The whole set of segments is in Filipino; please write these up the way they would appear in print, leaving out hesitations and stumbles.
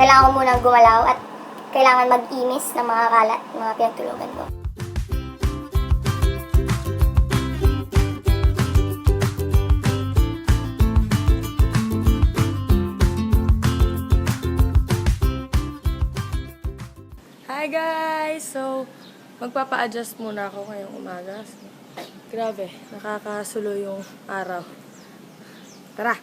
kailangan ko munang gumalaw at kailangan mag-inis ng mga kalat, mga pinagtulugan ko. Hi guys! So, magpapa-adjust muna ako ngayong umaga. Grabe, nakakasulo yung araw. Tara!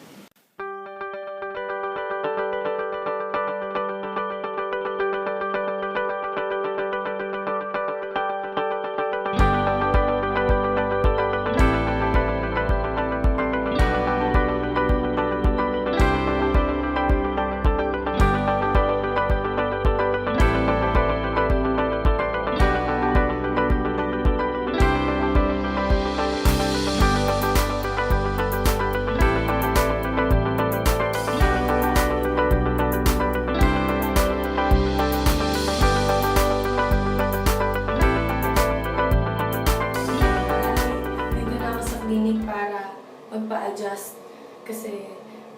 Para magpa-adjust kasi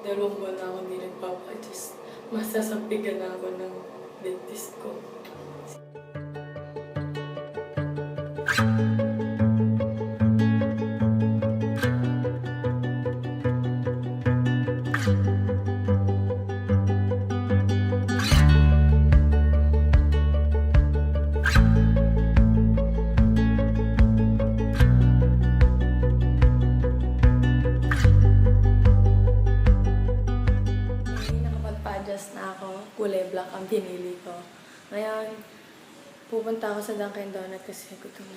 2 buwan na ako hindi nagpapa-adjust. Masasabigan na ako ng dentist ko. Nakapagpa-adjust na ako. Kulay black ang pinili ko. Ngayon, pupunta ako sa Dunkin' Donut kasi gutom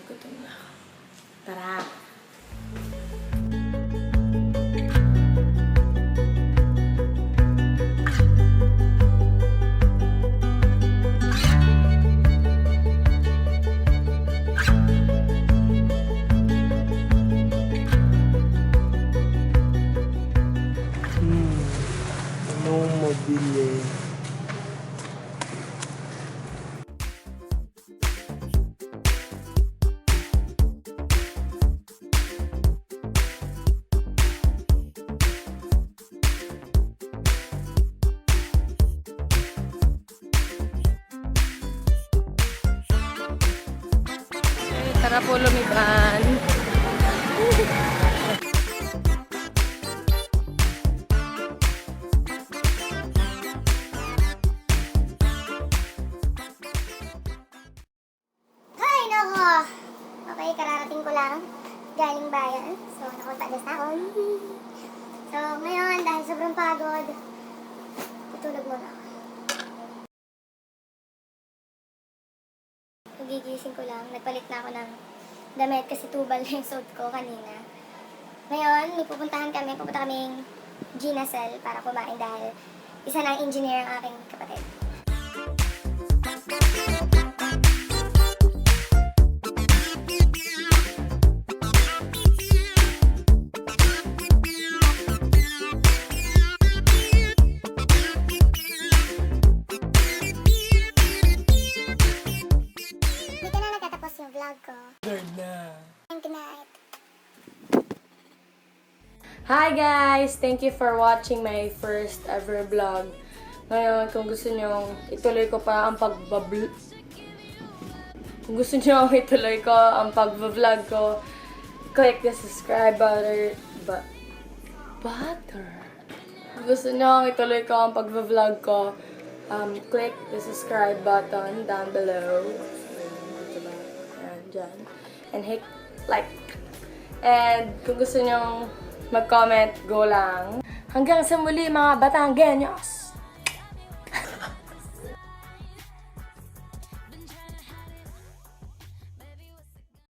na ako. Tara! Anong mabili? Tara po lumiban! Okay, kararating ko lang galing bayan. So, nakapag-adjust na ako. So, ngayon, dahil sobrang pagod, tutulog muna ako. Pagigising ko lang, nagpalit na ako ng damit kasi tubal yung suot ko kanina. Ngayon, may pupunta kaming Ginasel para kumain dahil isa ng engineer ang aking kapatid. Good night. Hi guys! Thank you for watching my first ever vlog. Ngayon, kung gusto nyo ituloy ko pa ang pag-vlog ko, click the subscribe button. Kung gusto nyo ituloy ko ang pag-vlog ko, click the subscribe button down below. Dyan. And hit like. And kung gusto nyo mag-comment, go lang. Hanggang sa muli mga Batanggenyos!